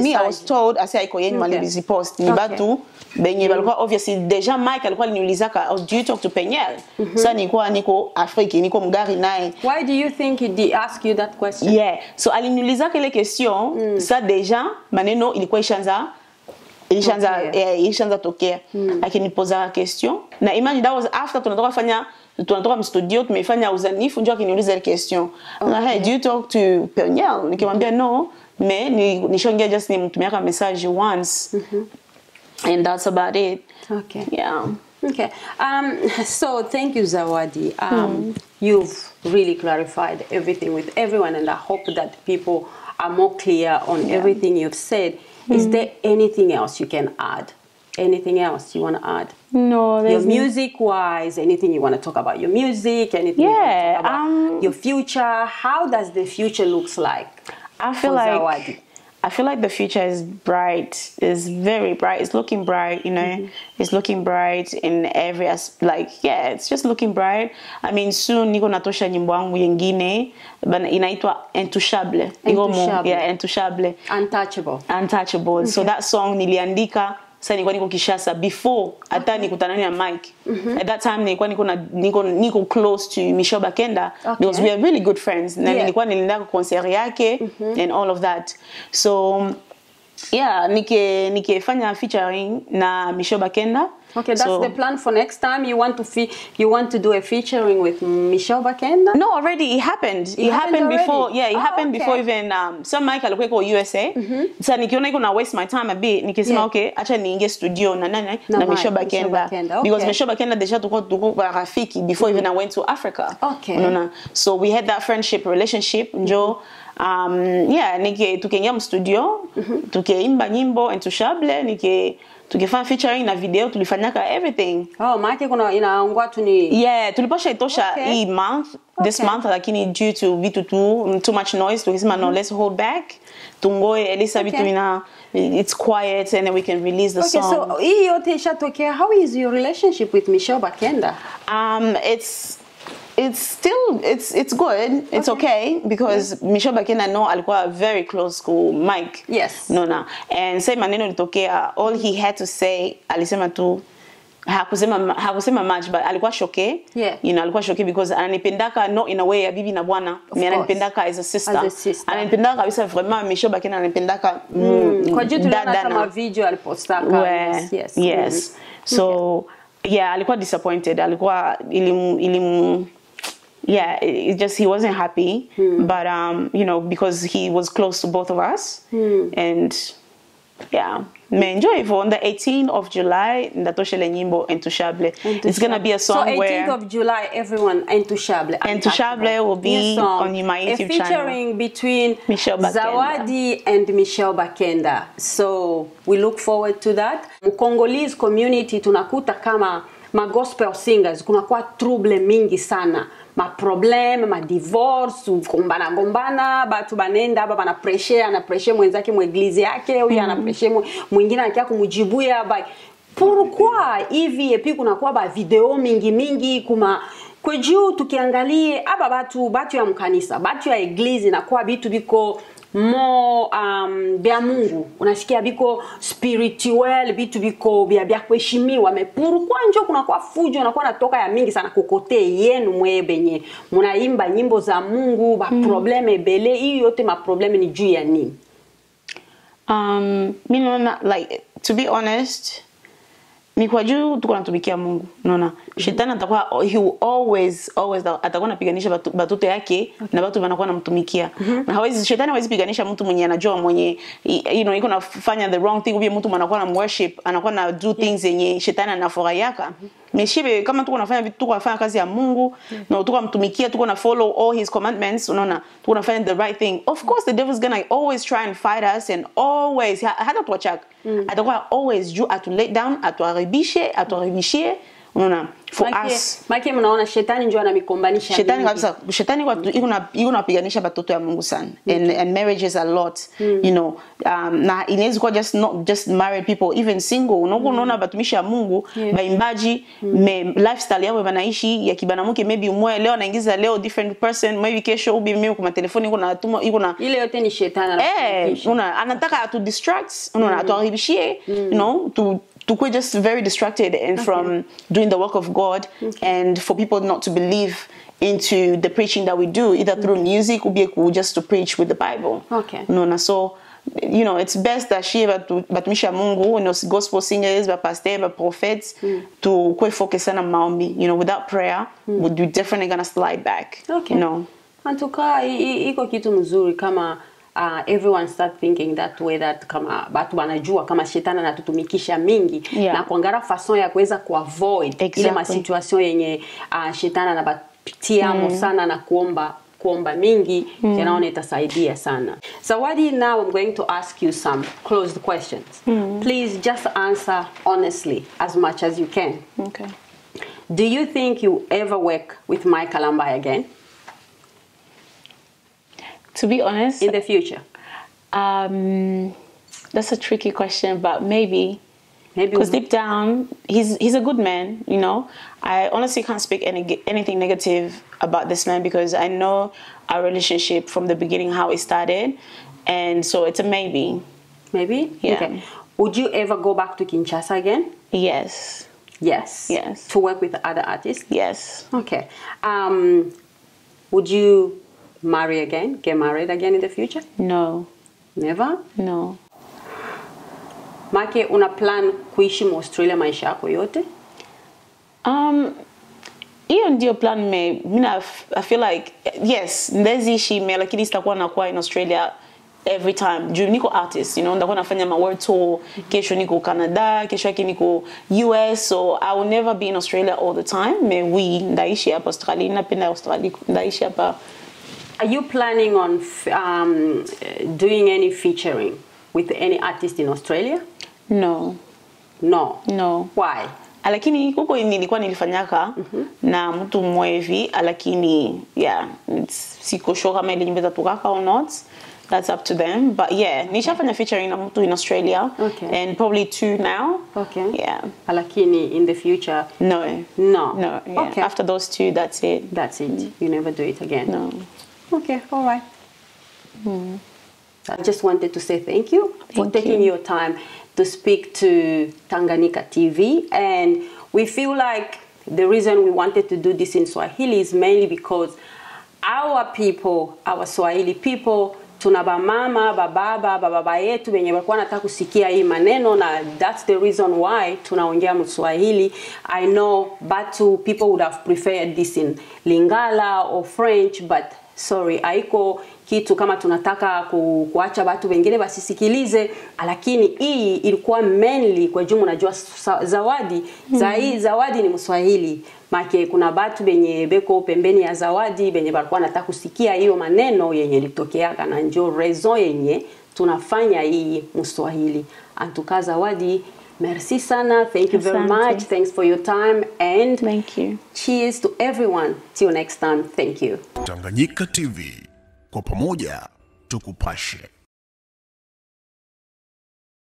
[SPEAKER 2] Me I was told ase haiko yeye malizipost ni batu benye balikuwa obviously deja Mike alikuwa aliniulizaka, do you talk to Penyal? Sasa nilikuwa niko Afrika, niko mgari naye.
[SPEAKER 1] Why do you think he asked you that question?
[SPEAKER 2] Yeah, so aliniulizaka ile question, ça deja maneno ilikuwa ilishaanza tokea. Akinipoza question, na imagine that was after tunatoka mstudio tumefanya uzanifu, ndio akiniuliza ile question. Hey, do you talk to Penyal? Nikimwambia no, nishongea just nimtumia message once. And that's about it.
[SPEAKER 1] Okay.
[SPEAKER 2] Yeah.
[SPEAKER 1] Okay. So thank you, Zawadi. You've really clarified everything with everyone, and I hope that people are more clear on everything you've said. Is there anything else you can add? Anything else you want to add?
[SPEAKER 2] No, there's
[SPEAKER 1] your music-wise, anything you want to talk about your music, anything you want to talk about your future? How does the future looks like?
[SPEAKER 2] I feel like the future is bright. It's very bright. It's looking bright, you know. It's looking bright in every it's just looking bright. I mean, soon niko natosha nyimbo yangu yengine inaitwa Intouchable. Intouchable. Untouchable. So that song niliandika sasa nilikuwa niko Kishasa before hata nikutana na Mike. At that time nilikuwa niko close to Michelle Bakenda, because we are really good friends. Na nilikuwa nilienda concert yake and all of that. So yeah, nikifanya featuring na Michelle Bakenda.
[SPEAKER 1] Okay, that's the plan for next time. You want to do a featuring with Michelle Bakenda?
[SPEAKER 2] No, already it happened. It happened before. Yeah, it happened before even some Mike alikuwa kwa USA. So nikiona iko na waste my time a bit, nikisema okay, acha niingie studio na Michelle Bakenda. Because Michelle Bakenda deja tuko rafiki before even I went to Africa.
[SPEAKER 1] Okay.
[SPEAKER 2] So we had that friendship relationship. Njo tukiingia studio, tukiimba nyimbo Intouchable, tukifanya featuring na video, tulifanyaka everything.
[SPEAKER 1] Oh, maana kuna inaongwa tu ni.
[SPEAKER 2] Yeah, tuliposha itosha hii month, this month, lakini due to vitu too much noise, tukisema no, let's hold back. Tungoe Elisa vitu it's quiet, and then we can release the song.
[SPEAKER 1] So hii yote ishatokea. How is your relationship with Michelle Bakenda?
[SPEAKER 2] It's good. It's okay because Michelle Bakenda alikuwa very close to Mike.
[SPEAKER 1] Yes.
[SPEAKER 2] And say maneno litokea, all he had to say alisema tu hakusema much, but alikuwa shoke. You know, alikuwa shoke because ananipendaka not in a way ya bibi na bwana, ananipendaka as a sister. Ananipendaka kabisa vraiment. Michelle Bakenda ananipendaka
[SPEAKER 1] kwa juu tuliona kama video alipostaka.
[SPEAKER 2] Yes. So yeah, alikuwa disappointed. Alikuwa yeah, it just, he wasn't happy, but you know, because he was close to both of us, and yeah, me enjoy for on the 18th of July ndatoshele nyimbo into Chablis. It's gonna be a song
[SPEAKER 1] so 18th
[SPEAKER 2] where
[SPEAKER 1] of July, everyone into Chablis.
[SPEAKER 2] Into Chablis will be on my YouTube channel.
[SPEAKER 1] Featuring between
[SPEAKER 2] Michelle
[SPEAKER 1] Zawadi and Michelle Bakenda. So we look forward to that. Congolese community tunakuta kama ma gospel singers kunakuwa trouble mingi sana. Ma problem, ma divorce, gombana, batu banenda, baba na pressure mwenzake mweglizi yake, huyu ana pressure mwingine anakia kumujibuya ba. Pourquoi hivi epi kunakuwa ba video mingi kuma kwa juu tukiangalie aba batu ya mkanisa, batu ya eglise na kwa bitu biko mo bya Mungu, unasikia biko spiritual, bitu biko bya kuheshimiwa. Me pourquoi njo kuna kwa fujo na kwa natoka ya mingi sana kokote yenu mwebenye munaimba nyimbo za Mungu, ba probleme bele hiyo yote, ma probleme ni juu ya nini?
[SPEAKER 2] Me no, like, to be honest, ni kwa juu tuko natumikia Mungu, unaona. Shetani atakuwa, he will always atakuwa anapiganisha batoto yake na watu wanakuwa namtumikia. Na hawezi, shetani hawezi piganisha mtu mwenye anajua mwenye, you know, yuko nafanya the wrong thing, ubie mtu anakuwa na worship, anakuwa na do things yenye shetani anafurahia. Meshibe kama tuko nafanya vitu, tuko nafanya kazi ya Mungu, na tuko mtumikia, tuko na follow all his commandments, unaona, tuko nafanya the right thing. Of course the devil's gonna always try and fight us, and always hata tuachaka. Atakuwa always juu atu let down, atuharibishie, unaona, for us.
[SPEAKER 1] Maki mnaona shetani njoo anamikombanisha.
[SPEAKER 2] Shetani kabisa, shetani kwa iko napiganisha batoto ya Mungu sana. And marriages a lot, you know. Na inaweza kuwa not just married people, even single. Unaona batumishi ya Mungu, baimbaji, lifestyle yao wanaishi ya kibanamuke, maybe umoja leo anaingiza leo different person, maybe kesho ubi mimi kwa telefoni iko na
[SPEAKER 1] ile yote ni shetani.
[SPEAKER 2] Unaona anataka to distract, unaona atuharibishie, you know, to quit just very distracted and from doing the work of God, and for people not to believe into the preaching that we do, either through music or just to preach with the Bible. No, so, you know, it's best that she batumisha Mungu, you know, gospel singers, pastors, prophets, to quit focus on maombi. You know, without prayer, we're definitely gonna slide back. You know.
[SPEAKER 1] Antuka iko kitu mzuri kama everyone start thinking that way, that kama batu banajua kama shetani anatutumikisha mingi, na kuangara fason ya kuweza kuavoid ile ma situation yenye shetani anabatia sana, na kuomba mingi yanaona itasaidia sana. Zawadi, now I'm going to ask you some closed questions. Please just answer honestly as much as you can.
[SPEAKER 2] Okay.
[SPEAKER 1] Do you think you ever work with my Kalambay again?
[SPEAKER 2] To be honest,
[SPEAKER 1] in the future,
[SPEAKER 2] that's a tricky question, but maybe because deep down he's a good man, you know. I honestly can't speak anything negative about this man, because I know our relationship from the beginning, how it started, and so it's a maybe.
[SPEAKER 1] Maybe?
[SPEAKER 2] Yeah.
[SPEAKER 1] Okay. Would you ever go back to Kinshasa again?
[SPEAKER 2] Yes.
[SPEAKER 1] Yes.
[SPEAKER 2] Yes.
[SPEAKER 1] To work with other artists?
[SPEAKER 2] Yes.
[SPEAKER 1] Okay. Would you marry again? Get married again in the future?
[SPEAKER 2] No.
[SPEAKER 1] Never?
[SPEAKER 2] No.
[SPEAKER 1] Make, una plan kuishi mu Australia maisha yako yote?
[SPEAKER 2] Hiyo ndio plan me. I feel like, yes, ndezi ishi me, lakini sitakuwa nakuwa in Australia every time. Juu niko artist, you know, ndakuwa nafanya ma world tour, kesho niko Canada, kesho yake niko US, so I will never be in Australia all the time. Me ndaishi hapa Australia, napenda Australia, ndaishi hapa.
[SPEAKER 1] Are you planning on doing any featuring with any artist in Australia?
[SPEAKER 2] No.
[SPEAKER 1] No?
[SPEAKER 2] No.
[SPEAKER 1] Why?
[SPEAKER 2] Lakini huko nilikuwa nilifanyaka na mtu mwevi, lakini yeah, siko sure kama ile nyimbo zatukaka or not. That's up to them. But yeah, nishafanya featuring na mtu in Australia.
[SPEAKER 1] Okay.
[SPEAKER 2] And probably 2 now.
[SPEAKER 1] Okay.
[SPEAKER 2] Yeah.
[SPEAKER 1] Lakini in the future?
[SPEAKER 2] No.
[SPEAKER 1] No.
[SPEAKER 2] No. Yeah.
[SPEAKER 1] Okay.
[SPEAKER 2] After those 2, that's it.
[SPEAKER 1] That's it. You never do it again?
[SPEAKER 2] No.
[SPEAKER 1] Okay, all right. I just wanted to say thank you for taking your time to speak to Tanganyika TV. And we feel like the reason we wanted to do this in Swahili is mainly because our people, our Swahili people, tuna bamama, baba yetu wenye walikuwa wanataka kusikia hii maneno, na that's the reason why tunaongea Mswahili. I know but people would have preferred this in Lingala or French, but sorry, haiko kitu kama tunataka kuacha watu wengine basisikilize, lakini hii ilikuwa mainly kwa jumla. Unajua Zawadi, Zawadi ni Mswahili. Make kuna watu benye beko pembeni ya Zawadi benye walikuwa wanataka kusikia hiyo maneno yenye litokea, na ndio reason yenye tunafanya hii Mswahili. Antuka Zawadi, merci sana. Thank you very much. Thanks for your time and
[SPEAKER 2] thank you.
[SPEAKER 1] Cheers to everyone. Till next time. Thank you.
[SPEAKER 3] Tanganyika TV, kwa pamoja tukupashe.